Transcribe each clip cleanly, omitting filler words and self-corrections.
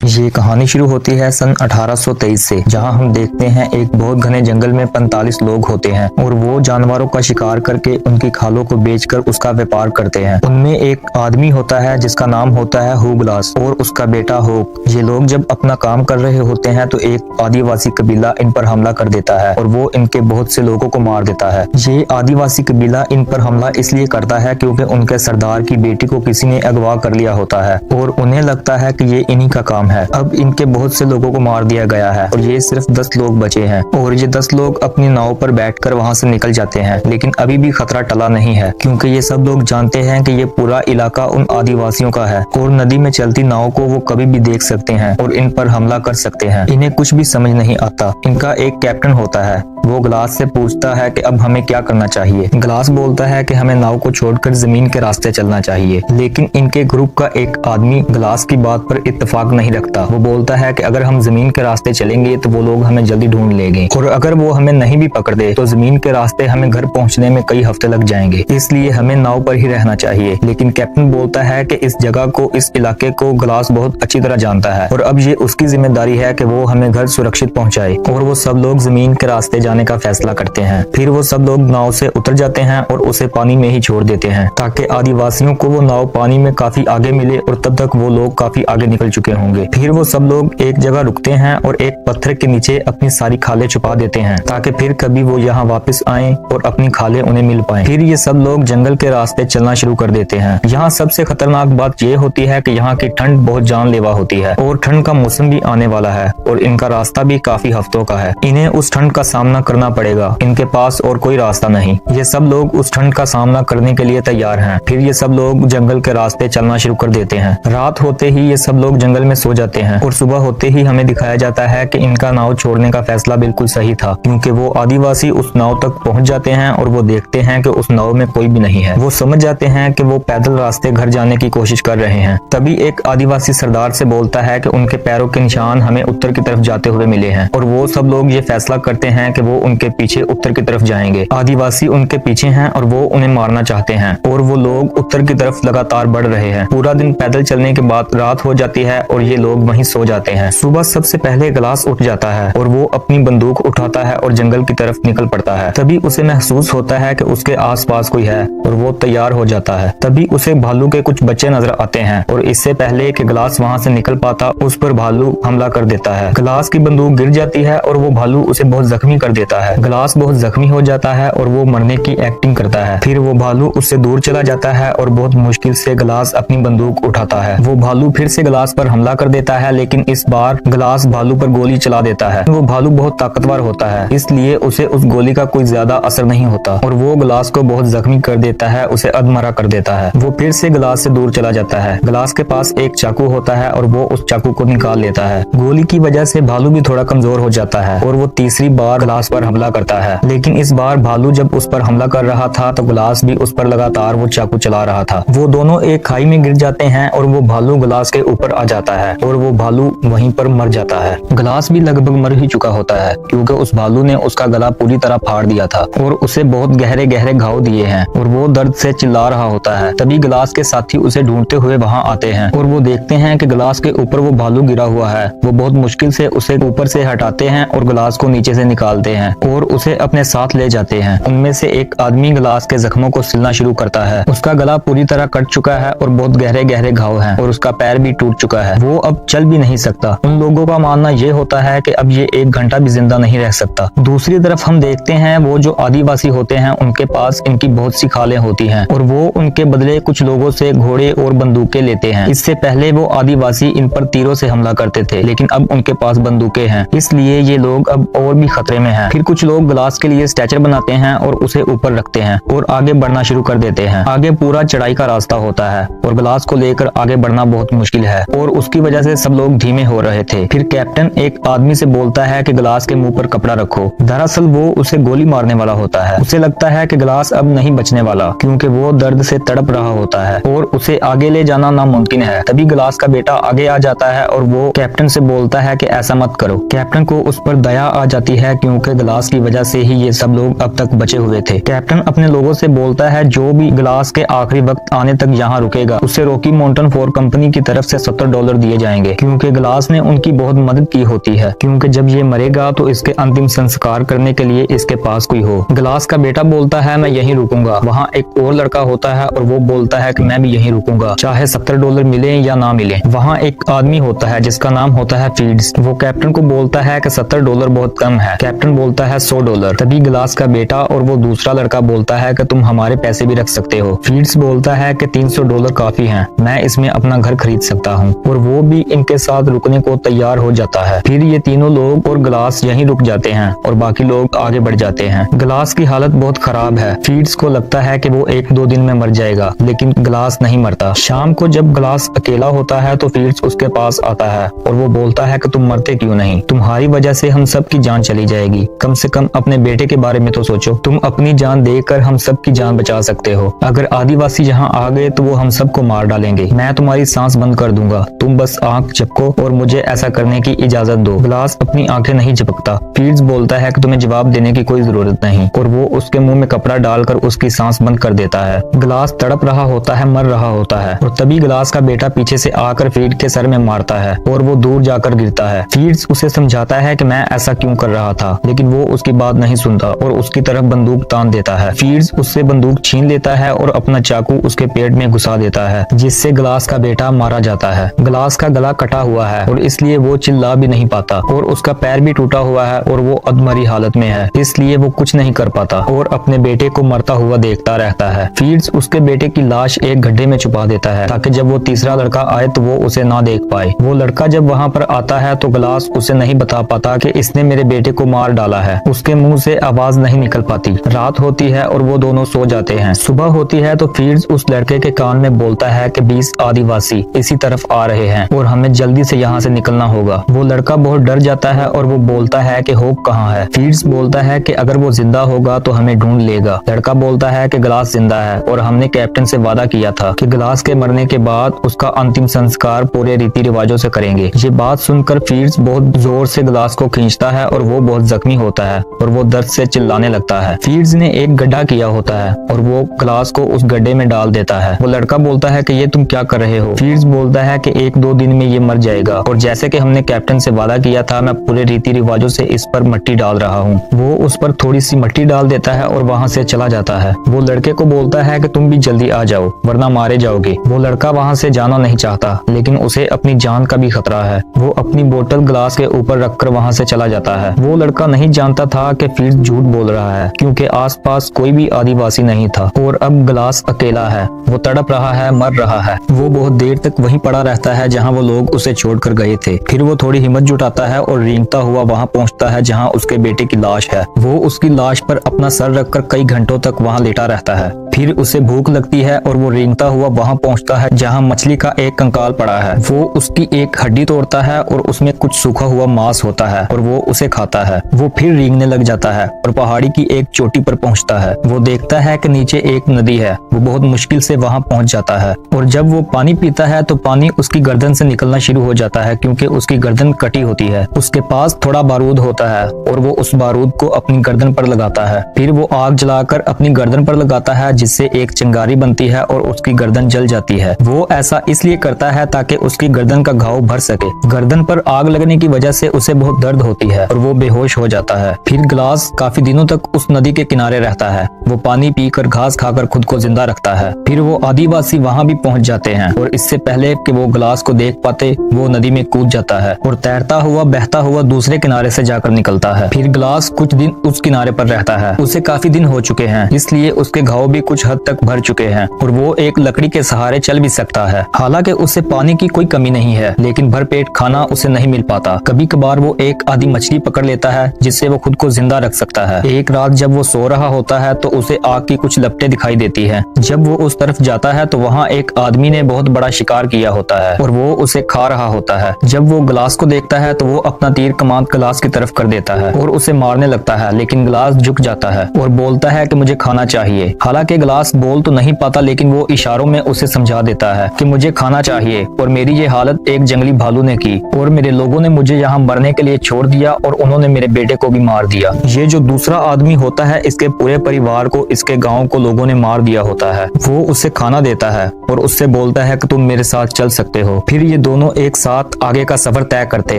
ये कहानी शुरू होती है सन 1823 से, जहां हम देखते हैं एक बहुत घने जंगल में 45 लोग होते हैं और वो जानवरों का शिकार करके उनकी खालों को बेचकर उसका व्यापार करते हैं। उनमें एक आदमी होता है जिसका नाम होता है हुगलास और उसका बेटा होक। ये लोग जब अपना काम कर रहे होते हैं तो एक आदिवासी कबीला इन पर हमला कर देता है और वो इनके बहुत से लोगों को मार देता है। ये आदिवासी कबीला इन पर हमला इसलिए करता है क्योंकि उनके सरदार की बेटी को किसी ने अगवा कर लिया होता है और उन्हें लगता है कि ये इन्हीं का काम है। अब इनके बहुत से लोगों को मार दिया गया है और ये सिर्फ 10 लोग बचे हैं और ये 10 लोग अपनी नाव पर बैठकर वहां से निकल जाते हैं। लेकिन अभी भी खतरा टला नहीं है क्योंकि ये सब लोग जानते हैं कि ये पूरा इलाका उन आदिवासियों का है और नदी में चलती नाव को वो कभी भी देख सकते हैं और इन पर हमला कर सकते हैं। इन्हें कुछ भी समझ नहीं आता। इनका एक कैप्टन होता है, वो ग्लास से पूछता है कि अब हमें क्या करना चाहिए। ग्लास बोलता है कि हमें नाव को छोड़कर जमीन के रास्ते चलना चाहिए, लेकिन इनके ग्रुप का एक आदमी ग्लास की बात पर इत्तेफाक नहीं रखता। वो बोलता है कि अगर हम जमीन के रास्ते चलेंगे तो वो लोग हमें जल्दी ढूंढ लेंगे और अगर वो हमें नहीं भी पकड़ दे तो जमीन के रास्ते हमें घर पहुंचने में कई हफ्ते लग जाएंगे, इसलिए हमें नाव पर ही रहना चाहिए। लेकिन कैप्टन बोलता है कि इस जगह को, इस इलाके को ग्लास बहुत अच्छी तरह जानता है और अब ये उसकी जिम्मेदारी है कि वो हमें घर सुरक्षित पहुंचाए। और वो सब लोग जमीन के रास्ते जाने का फैसला करते हैं। फिर वो सब लोग नाव से उतर जाते हैं और उसे पानी में ही छोड़ देते हैं ताकि आदिवासियों को वो नाव पानी में काफी आगे मिले और तब तक वो लोग काफी आगे निकल चुके होंगे। फिर वो सब लोग एक जगह रुकते हैं और एक पत्थर के नीचे अपनी सारी खालें छुपा देते हैं ताकि फिर कभी वो यहाँ वापस आए और अपनी खालें उन्हें मिल पाए। फिर ये सब लोग जंगल के रास्ते चलना शुरू कर देते हैं। यहाँ सबसे खतरनाक बात ये होती है कि यहाँ की ठंड बहुत जानलेवा होती है और ठंड का मौसम भी आने वाला है और इनका रास्ता भी काफी हफ्तों का है। इन्हें उस ठंड का सामना करना पड़ेगा, इनके पास और कोई रास्ता नहीं। ये सब लोग उस ठंड का सामना करने के लिए तैयार हैं। फिर ये सब लोग जंगल के रास्ते चलना शुरू कर देते हैं। रात होते ही ये सब लोग जंगल में सो जाते हैं और सुबह होते ही हमें दिखाया जाता है कि इनका नाव छोड़ने का फैसला बिल्कुल सही था क्योंकि वो आदिवासी उस नाव तक पहुंच जाते हैं और वो देखते हैं कि उस नाव में कोई भी नहीं है। वो समझ जाते हैं कि वो पैदल रास्ते घर जाने की कोशिश कर रहे हैं। तभी एक आदिवासी सरदार से बोलता है कि उनके पैरों के निशान हमें उत्तर की तरफ जाते हुए मिले हैं और वो सब लोग ये फैसला करते हैं कि वो उनके पीछे उत्तर की तरफ जाएंगे। आदिवासी उनके पीछे हैं और वो उन्हें मारना चाहते हैं और वो लोग उत्तर की तरफ लगातार बढ़ रहे हैं। पूरा दिन पैदल चलने के बाद रात हो जाती है और ये लोग वहीं सो जाते हैं। सुबह सबसे पहले ग्लास उठ जाता है और वो अपनी बंदूक उठाता है और जंगल की तरफ निकल पड़ता है। तभी उसे महसूस होता है कि उसके आसपास कोई है और वो तैयार हो जाता है। तभी उसे भालू के कुछ बच्चे नजर आते हैं और इससे पहले कि ग्लास वहां से निकल पाता उस पर भालू हमला कर देता है। ग्लास की बंदूक गिर जाती है और वो भालू उसे बहुत जख्मी कर देता है। ग्लास बहुत जख्मी हो जाता है और वो मरने की एक्टिंग करता है। फिर वो भालू उससे दूर चला जाता है और बहुत मुश्किल से ग्लास अपनी बंदूक उठाता है। वो भालू फिर से ग्लास पर हमला कर देता है, लेकिन इस बार ग्लास भालू पर गोली चला देता है। वो भालू बहुत ताकतवर होता है, इसलिए उसे उस गोली का कोई ज्यादा असर नहीं होता और वो ग्लास को बहुत जख्मी कर देता है, उसे अधमरा कर देता है। वो फिर से ग्लास से दूर चला जाता है। ग्लास के पास एक चाकू होता है और वो उस चाकू को निकाल लेता है। गोली की वजह से भालू भी थोड़ा कमजोर हो जाता है और वो तीसरी बार ग्लास पर हमला करता है। लेकिन इस बार भालू जब उस पर हमला कर रहा था तो ग्लास भी उस पर लगातार वो चाकू चला रहा था। वो दोनों एक खाई में गिर जाते हैं और वो भालू ग्लास के ऊपर आ जाता है और वो भालू वहीं पर मर जाता है। ग्लास भी लगभग मर ही चुका होता है क्योंकि उस भालू ने उसका गला पूरी तरह फाड़ दिया था और उसे बहुत गहरे गहरे घाव दिए हैं और वो दर्द से चिल्ला रहा होता है। तभी ग्लास के साथी उसे ढूंढते हुए वहां आते हैं और वो देखते हैं कि ग्लास के ऊपर वो भालू गिरा हुआ है। वो बहुत मुश्किल से उसे ऊपर से हटाते हैं और ग्लास को नीचे से निकालते हैं और उसे अपने साथ ले जाते हैं। उनमें से एक आदमी ग्लास के जख्मों को सिलना शुरू करता है। उसका गला पूरी तरह कट चुका है और बहुत गहरे गहरे घाव हैं और उसका पैर भी टूट चुका है। वो अब चल भी नहीं सकता। उन लोगों का मानना ये होता है कि अब ये 1 घंटा भी जिंदा नहीं रह सकता। दूसरी तरफ हम देखते हैं वो जो आदिवासी होते हैं उनके पास इनकी बहुत सी खालें होती हैं और वो उनके बदले कुछ लोगों से घोड़े और बंदूकें लेते हैं। इससे पहले वो आदिवासी इन पर तीरों से हमला करते थे, लेकिन अब उनके पास बंदूकें हैं, इसलिए ये लोग अब और भी खतरे में हैं। फिर कुछ लोग ग्लास के लिए स्ट्रेचर बनाते हैं और उसे ऊपर रखते हैं और आगे बढ़ना शुरू कर देते हैं। आगे पूरा चढ़ाई का रास्ता होता है और ग्लास को लेकर आगे बढ़ना बहुत मुश्किल है और उसकी वजह से सब लोग धीमे हो रहे थे। फिर कैप्टन एक आदमी से बोलता है कि ग्लास के मुंह पर कपड़ा रखो। दरअसल वो उसे गोली मारने वाला होता है। उसे लगता है कि ग्लास अब नहीं बचने वाला क्योंकि वो दर्द से तड़प रहा होता है और उसे आगे ले जाना नामुमकिन है। तभी ग्लास का बेटा आगे आ जाता है और वो कैप्टन से बोलता है कि ऐसा मत करो। कैप्टन को उस पर दया आ जाती है क्योंकि गिलास की वजह से ही ये सब लोग अब तक बचे हुए थे। कैप्टन अपने लोगों से बोलता है जो भी गिलास के आखिरी वक्त आने तक यहाँ रुकेगा उसे रॉकी माउंटेन 4 कंपनी की तरफ से $70 दिए जाएंगे, क्योंकि गिलास ने उनकी बहुत मदद की होती है, क्योंकि जब ये मरेगा तो इसके अंतिम संस्कार करने के लिए इसके पास कोई हो। गिलास का बेटा बोलता है मैं यहीं रुकूंगा। वहाँ एक और लड़का होता है और वो बोलता है कि मैं भी यहीं रुकूंगा, चाहे $70 मिले या ना मिले। वहाँ एक आदमी होता है जिसका नाम होता है फीड्स। वो कैप्टन को बोलता है कि $70 बहुत कम है। कैप्टन बोलता है $100। तभी गिलास का बेटा और वो दूसरा लड़का बोलता है कि तुम हमारे पैसे भी रख सकते हो। फीड्स बोलता है कि $300 काफी हैं, मैं इसमें अपना घर खरीद सकता हूँ, और वो भी इनके साथ रुकने को तैयार हो जाता है। फिर ये तीनों लोग और गिलास यहीं रुक जाते हैं और बाकी लोग आगे बढ़ जाते हैं। गिलास की हालत बहुत खराब है। फीड्स को लगता है कि वो 1-2 दिन में मर जाएगा, लेकिन गिलास नहीं मरता। शाम को जब गिलास अकेला होता है तो फीड्स उसके पास आता है और वो बोलता है कि तुम मरते क्यों नहीं? तुम्हारी वजह से हम सब की जान चली जाएगी। कम से कम अपने बेटे के बारे में तो सोचो। तुम अपनी जान देकर हम सब की जान बचा सकते हो। अगर आदिवासी यहाँ आ गए तो वो हम सबको मार डालेंगे। मैं तुम्हारी सांस बंद कर दूंगा। तुम बस आंख झपको और मुझे ऐसा करने की इजाजत दो। गिलास अपनी आंखें नहीं झपकता। फीड्स बोलता है कि तुम्हें जवाब देने की कोई जरूरत नहीं, और वो उसके मुंह में कपड़ा डालकर उसकी सांस बंद कर देता है। गिलास तड़प रहा होता है, मर रहा होता है, और तभी गिलास का बेटा पीछे से आकर फीड के सर में मारता है और वो दूर जाकर गिरता है। फीड्स उसे समझाता है कि मैं ऐसा क्यों कर रहा था, लेकिन वो उसकी बात नहीं सुनता और उसकी तरफ बंदूक तान देता है। फीड्स उससे बंदूक छीन लेता है और अपना चाकू उसके पेट में घुसा देता है, जिससे गिलास का बेटा मारा जाता है। गिलास का गला कटा हुआ है और इसलिए वो चिल्ला भी नहीं पाता, और उसका पैर भी टूटा हुआ है और वो अधमरी हालत में है, इसलिए वो कुछ नहीं कर पाता और अपने बेटे को मरता हुआ देखता रहता है। फीड्स उसके बेटे की लाश एक गड्ढे में छुपा देता है ताकि जब वो तीसरा लड़का आए तो वो उसे ना देख पाए। वो लड़का जब वहाँ पर आता है तो गिलास उसे नहीं बता पाता कि इसने मेरे बेटे को मार डाला है। उसके मुंह से आवाज नहीं निकल पाती। रात होती है और वो दोनों सो जाते हैं। सुबह होती है तो फीड्स उस लड़के के कान में बोलता है कि 20 आदिवासी इसी तरफ आ रहे हैं और हमें जल्दी से यहाँ से निकलना होगा। वो लड़का बहुत डर जाता है और वो बोलता है कि होप कहाँ है। फीड्स बोलता है कि अगर वो जिंदा होगा तो हमें ढूंढ लेगा। लड़का बोलता है कि गिलास जिंदा है और हमने कैप्टन से वादा किया था कि गिलास के मरने के बाद उसका अंतिम संस्कार पूरे रीति रिवाजों से करेंगे। ये बात सुनकर फीड्स बहुत जोर से गिलास को खींचता है और वो बहुत जख्मी होता है और वो दर्द से चिल्लाने लगता है। फीड्स ने एक गड्ढा किया होता है और वो गिलास को उस गड्ढे में डाल देता है। वो लड़का बोलता है कि ये तुम क्या कर रहे हो? फीड्स बोलता है कि 1-2 दिन में ये मर जाएगा और जैसे कि हमने कैप्टन से वादा किया था मैं पूरे रीति रिवाजों से इस पर मिट्टी डाल रहा हूँ। वो उस पर थोड़ी सी मिट्टी डाल देता है और वहाँ से चला जाता है। वो लड़के को बोलता है कि तुम भी जल्दी आ जाओ वरना मारे जाओगे। वो लड़का वहाँ से जाना नहीं चाहता, लेकिन उसे अपनी जान का भी खतरा है। वो अपनी बोतल गिलास के ऊपर रखकर वहाँ से चला जाता है। वो लड़का नहीं जानता था कि फीड्स झूठ बोल रहा है, क्योंकि आसपास कोई भी आदिवासी नहीं था और अब गिलास अकेला है। वो तड़प रहा है, मर रहा है। वो बहुत देर तक वहीं पड़ा रहता है जहाँ वो लोग उसे छोड़कर गए थे। फिर वो थोड़ी हिम्मत जुटाता है और रेंगता हुआ वहाँ पहुँचता है जहाँ उसके बेटे की लाश है। वो उसकी लाश पर अपना सर रखकर कई घंटों तक वहाँ लेटा रहता है। फिर उसे भूख लगती है और वो रेंगता हुआ वहाँ पहुँचता है जहाँ मछली का एक कंकाल पड़ा है। वो उसकी एक हड्डी तोड़ता है और उसमें कुछ सूखा हुआ मांस होता है और वो उसे खाता है। वो फिर रेंगने लग जाता है और पहाड़ी की एक चोटी पर पहुँचता है। वो देखता है कि नीचे एक नदी है। वो बहुत मुश्किल से वहाँ पहुँच जाता है और जब वो पानी पीता है तो पानी उसकी गर्दन से निकलना शुरू हो जाता है, क्योंकि उसकी गर्दन कटी होती है। उसके पास थोड़ा बारूद होता है और वो उस बारूद को अपनी गर्दन पर लगाता है। फिर वो आग जलाकर अपनी गर्दन पर लगाता है, जिससे एक चिंगारी बनती है और उसकी गर्दन जल जाती है। वो ऐसा इसलिए करता है ताकि उसकी गर्दन का घाव भर सके। गर्दन पर आग लगने की वजह से उसे बहुत दर्द होती है और वो बेहोश हो जाता है। फिर गिलास काफी दिनों तक उस नदी के किनारे रहता है। वो पानी पीकर घास खाकर खुद को जिंदा रखता है। फिर वो आदिवासी वहाँ भी पहुँच जाते हैं और इससे पहले कि वो गिलास को देख पाते वो नदी में कूद जाता है और तैरता हुआ बहता हुआ दूसरे किनारे से जाकर निकलता है। फिर गिलास कुछ दिन उस किनारे पर रहता है। उसे काफी दिन हो चुके हैं, इसलिए उसके घाव भी कुछ हद तक भर चुके हैं और वो एक लकड़ी के सहारे चल भी सकता है। हालांकि उसे पानी की कोई कमी नहीं है, लेकिन भरपेट खाना उसे नहीं मिल पाता। कभी कभार वो एक आधी मछली पकड़ लेता है जिससे वो खुद को जिंदा रख सकता है। एक रात जब वो सो रहा होता है तो उसे आग की कुछ लपटें दिखाई देती है। जब वो उस तरफ जाता है तो वहाँ एक आदमी ने बहुत बड़ा शिकार किया होता है और वो उसे खा रहा होता है। जब वो गिलास को देखता है तो वो अपना तीर कमान गिलास की तरफ कर देता है और उसे मारने लगता है, लेकिन गिलास झुक जाता है और बोलता है कि मुझे खाना चाहिए। हालांकि ग्लास बोल तो नहीं पाता, लेकिन वो इशारों में उसे समझा देता है कि मुझे खाना चाहिए और मेरी ये हालत एक जंगली भालू ने की और मेरे लोगों ने मुझे यहाँ मरने के लिए छोड़ दिया और उन्होंने मेरे बेटे को भी मार दिया। ये जो दूसरा आदमी होता है, इसके पूरे परिवार को, इसके गाँव को लोगों ने मार दिया होता है। वो उसे खाना देता है और उससे बोलता है कि तुम मेरे साथ चल सकते हो। फिर ये दोनों एक साथ आगे का सफर तय करते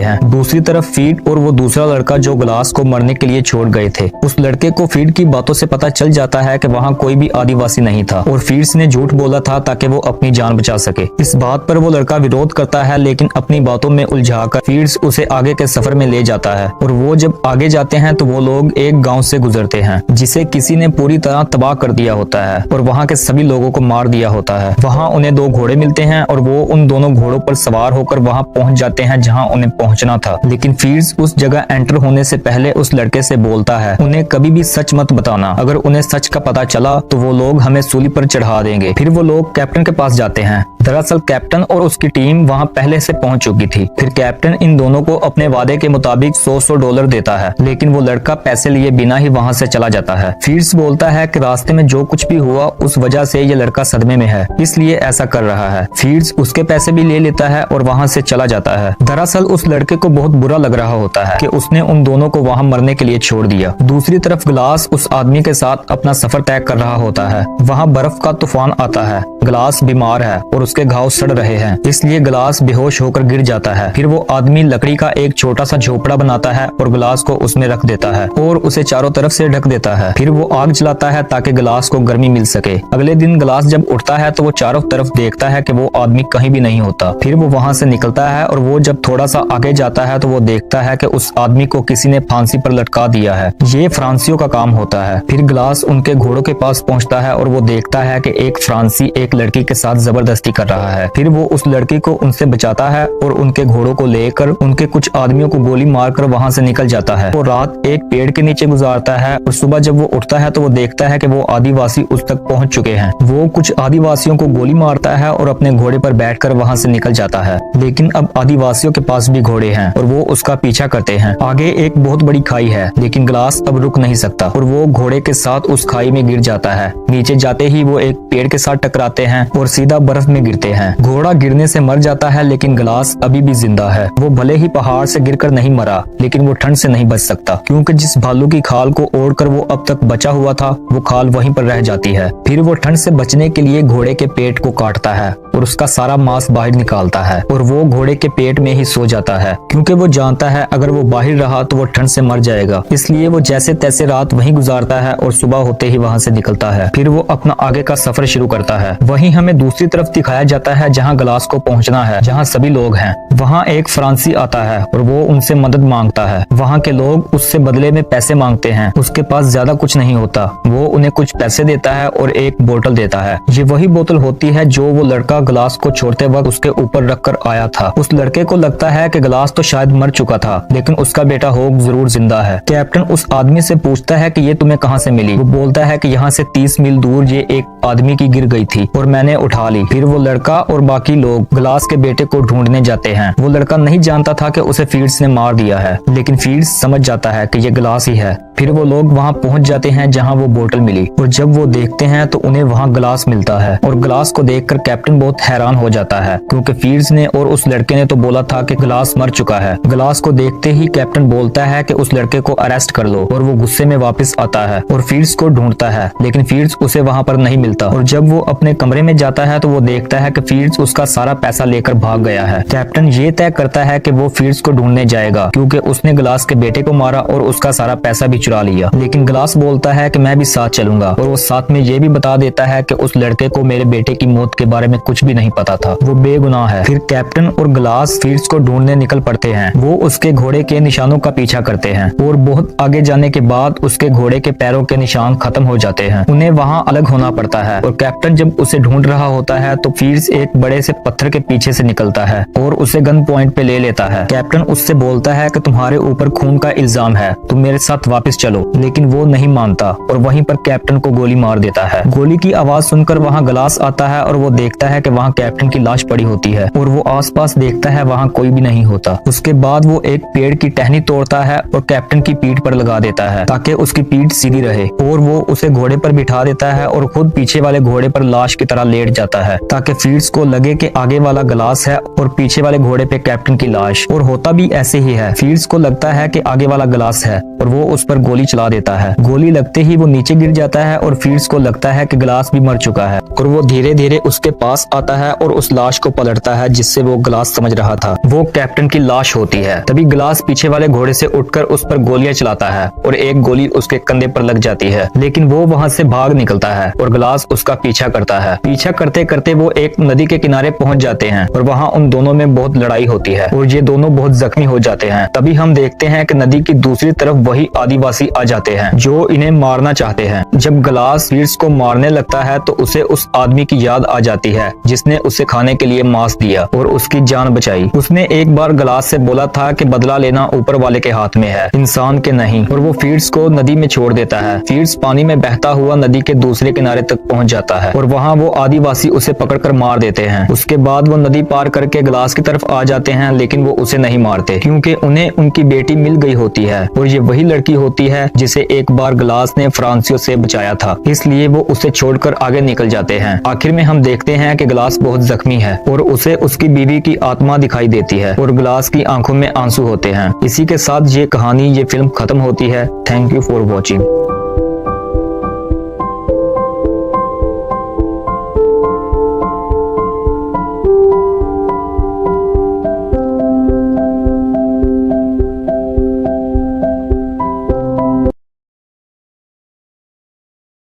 हैं। दूसरी तरफ फीड और वो दूसरा लड़का जो ग्लास को मरने के लिए छोड़ गए थे, उस लड़के को फीड की बातों से पता चल जाता है कि वहाँ कोई भी आदिवासी नहीं था और फीड्स ने झूठ बोला था ताकि वो अपनी जान बचा सके। इस बात पर वो लड़का विरोध करता है, लेकिन अपनी बातों में उलझाकर फीड्स उसे आगे के सफर में ले जाता है और वो जब आगे जाते हैं तो वो लोग एक गाँव से गुजरते हैं जिसे किसी ने पूरी तरह तबाह कर दिया होता है और वहाँ के सभी लोगों को मार दिया होता है। वहाँ उन्हें 2 घोड़े मिलते हैं और वो उन दोनों घोड़ों पर सवार होकर वहाँ पहुँच जाते हैं जहाँ उन्हें पहुँचना था। लेकिन फीड्स उस जगह एंटर होने से पहले उस लड़के से बोलता है, उन्हें कभी भी सच मत बताना, अगर उन्हें सच का पता चला तो वो लोग हमें सूली पर चढ़ा देंगे। फिर वो लोग कैप्टन के पास जाते हैं। दरअसल कैप्टन और उसकी टीम वहाँ पहले से पहुंच चुकी थी। फिर कैप्टन इन दोनों को अपने वादे के मुताबिक $100 देता है, लेकिन वो लड़का पैसे लिए बिना ही वहाँ से चला जाता है। फीड्स बोलता है कि रास्ते में जो कुछ भी हुआ उस वजह से ये लड़का सदमे में है, इसलिए ऐसा कर रहा है। फीड्स उसके पैसे भी ले लेता है और वहाँ से चला जाता है। दरअसल उस लड़के को बहुत बुरा लग रहा होता है कि उसने उन दोनों को वहाँ मरने के लिए छोड़ दिया। दूसरी तरफ ग्लास उस आदमी के साथ अपना सफर तय कर रहा होता है। वहाँ बर्फ का तूफान आता है। ग्लास बीमार है और उसके घाव सड़ रहे हैं, इसलिए ग्लास बेहोश होकर गिर जाता है। फिर वो आदमी लकड़ी का एक छोटा सा झोपड़ा बनाता है और ग्लास को उसमें रख देता है और उसे चारों तरफ से ढक देता है। फिर वो आग जलाता है ताकि ग्लास को गर्मी मिल सके। अगले दिन ग्लास जब उठता है तो वो चारों तरफ देखता है कि वो आदमी कहीं भी नहीं होता। फिर वो वहाँ से निकलता है और वो जब थोड़ा सा आगे जाता है तो वो देखता है कि उस आदमी को किसी ने फांसी पर लटका दिया है। ये फ्रांसियों का काम होता है। फिर ग्लास उनके घोड़ों के पास पहुँचता है और वो देखता है कि एक फ्रांसी एक लड़की के साथ जबरदस्ती कर रहा है। फिर वो उस लड़की को उनसे बचाता है और उनके घोड़ों को लेकर उनके कुछ आदमियों को गोली मारकर वहाँ से निकल जाता है। वो रात एक पेड़ के नीचे गुजारता है और सुबह जब वो उठता है तो वो देखता है कि वो आदिवासी उस तक पहुँच चुके हैं। वो कुछ आदिवासियों को गोली मारता है और अपने घोड़े पर बैठकर वहाँ से निकल जाता है। लेकिन अब आदिवासियों के पास भी घोड़े हैं और वो उसका पीछा करते हैं। आगे एक बहुत बड़ी खाई है, लेकिन ग्लास अब रुक नहीं सकता और वो घोड़े के साथ उस खाई में गिर जाता है। नीचे जाते ही वो एक पेड़ के साथ टकराते हैं और सीधा बर्फ में गिरते हैं। घोड़ा गिरने से मर जाता है, लेकिन ग्लास अभी भी जिंदा है। वो भले ही पहाड़ से गिरकर नहीं मरा, लेकिन वो ठंड से नहीं बच सकता, क्योंकि जिस भालू की खाल को ओढ़कर वो अब तक बचा हुआ था, वो खाल वहीं पर रह जाती है। फिर वो ठंड से बचने के लिए घोड़े के पेट को काटता है और उसका सारा मांस बाहर निकालता है और वो घोड़े के पेट में ही सो जाता है, क्योंकि वो जानता है अगर वो बाहर रहा तो वो ठंड से मर जाएगा। इसलिए वो जैसे तैसे रात वहीं गुजारता है और सुबह होते ही वहाँ से निकलता है। फिर वो अपना आगे का सफर शुरू करता है। वहीं हमें दूसरी तरफ दिखाया जाता है जहाँ ग्लास को पहुँचना है, जहाँ सभी लोग हैं। वहाँ एक फ्रांसी आता है और वो उनसे मदद मांगता है। वहाँ के लोग उससे बदले में पैसे मांगते हैं। उसके पास ज्यादा कुछ नहीं होता। वो उन्हें कुछ पैसे देता है और एक बोतल देता है। ये वही बोतल होती है जो वो लड़का ग्लास को छोड़ते वक्त उसके ऊपर रखकर आया था। उस लड़के को लगता है कि ग्लास तो शायद मर चुका था, लेकिन उसका बेटा होग जरूर जिंदा है। कैप्टन उस आदमी से पूछता है कि ये तुम्हें कहाँ से मिली। वो बोलता है कि यहाँ से 30 मील दूर ये एक आदमी की गिर गई थी और मैंने उठा ली। फिर वो लड़का और बाकी लोग ग्लास के बेटे को ढूंढने जाते हैं। वो लड़का नहीं जानता था कि उसे फीड्स ने मार दिया है, लेकिन फीड्स समझ जाता है कि ये ग्लास ही है। फिर वो लोग वहाँ पहुँच जाते हैं जहाँ वो बोतल मिली और जब वो देखते हैं तो उन्हें वहाँ ग्लास मिलता है और ग्लास को देखकर कैप्टन बहुत हैरान हो जाता है, क्योंकि फीड्स ने और उस लड़के ने तो बोला था कि ग्लास मर चुका है। ग्लास को देखते ही कैप्टन बोलता है कि उस लड़के को अरेस्ट कर लो और वो गुस्से में वापस आता है और फीड्स को ढूंढता है, लेकिन फीड्स उसे वहाँ पर नहीं मिलता। और जब वो अपने कमरे में जाता है तो वो देखता है कि फीड्स उसका सारा पैसा लेकर भाग गया है। कैप्टन ये तय करता है कि वो फीड्स को ढूंढने जाएगा, क्योंकि उसने ग्लास के बेटे को मारा और उसका सारा पैसा भी चुरा लिया। लेकिन ग्लास बोलता है कि मैं भी साथ चलूंगा और वो साथ में ये भी बता देता है कि उस लड़के को मेरे बेटे की मौत के बारे में कुछ भी नहीं पता था, वो बेगुनाह है। फिर कैप्टन और ग्लास फीड्स को ढूंढने निकल पड़ते हैं। वो उसके घोड़े के निशानों का पीछा करते हैं और बहुत आगे जाने के बाद उसके घोड़े के पैरों के निशान खत्म हो जाते हैं। उन्हें वहाँ अलग होना पड़ता है और कैप्टन जब उसे ढूंढ रहा होता है तो फीड्स एक बड़े से पत्थर के पीछे से निकलता है और उसे गन पॉइंट पे ले लेता है। कैप्टन उससे बोलता है कि तुम्हारे ऊपर खून का इल्जाम है, तुम मेरे साथ वापस चलो, लेकिन वो नहीं मानता और वहीं पर कैप्टन को गोली मार देता है। गोली की आवाज सुनकर वहाँ ग्लास आता है और वो देखता है कि वहाँ कैप्टन की लाश पड़ी होती है और वो आसपास देखता है, वहाँ कोई भी नहीं होता। उसके बाद वो एक पेड़ की टहनी तोड़ता है और कैप्टन की पीठ पर लगा देता है ताकि उसकी पीठ सीधी रहे, और वो उसे घोड़े पर बिठा देता है और खुद पीछे वाले घोड़े पर लाश की तरह लेट जाता है ताकि फील्ड्स को लगे कि आगे वाला ग्लास है और पीछे वाले घोड़े पे कैप्टन की लाश। और होता भी ऐसे ही है। फील्ड्स को लगता है कि आगे वाला ग्लास है और वो उस पर गोली चला देता है। गोली लगते ही वो नीचे गिर जाता है और फील्ड्स को लगता है कि ग्लास भी मर चुका है और वो धीरे धीरे उसके पास आता है और उस लाश को पलटता है जिससे वो ग्लास समझ रहा था वो कैप्टन की लाश होती है। तभी ग्लास पीछे वाले घोड़े से उठकर उस पर गोलियां चलाता है और एक गोली उसके कंधे पर लग जाती है, लेकिन वो वहां से भाग निकलता है और ग्लास उसका पीछा करता है। पीछा करते करते वो एक नदी के किनारे पहुंच जाते हैं और वहां उन दोनों में बहुत लड़ाई होती है और ये दोनों बहुत जख्मी हो जाते हैं। तभी हम देखते हैं कि नदी की दूसरी तरफ वही आदिवासी आ जाते हैं जो इन्हें मारना चाहते हैं। जब ग्लास फील्ड्स को मारने लगता है तो उसे उस आदमी की याद आ जाती है जिसने उसे खाने के लिए मांस दिया और उसकी जान बचाई। उसने एक बार ग्लास से बोला था कि बदला लेना ऊपर वाले के हाथ में है, इंसान के नहीं, और वो फील्ड्स को नदी में छोड़ देता है। फील्ड्स पानी में बहता हुआ नदी के दूसरे किनारे तक पहुंच जाता है और वहाँ वो आदिवासी उसे पकड़कर मार देते हैं। उसके बाद वो नदी पार करके ग्लास की तरफ आ जाते हैं, लेकिन वो उसे नहीं मारते क्योंकि उन्हें उनकी बेटी मिल गई होती है और ये वही लड़की होती है जिसे एक बार ग्लास ने फ्रांसियो से बचाया था, इसलिए वो उसे छोड़कर आगे निकल जाते हैं। आखिर में हम देखते हैं कि ग्लास बहुत जख्मी है और उसे उसकी बीवी की आत्मा दिखाई देती है और ग्लास की आंखों में आंसू होते हैं। इसी के साथ ये कहानी, ये फिल्म खत्म होती है। Thank you for watching.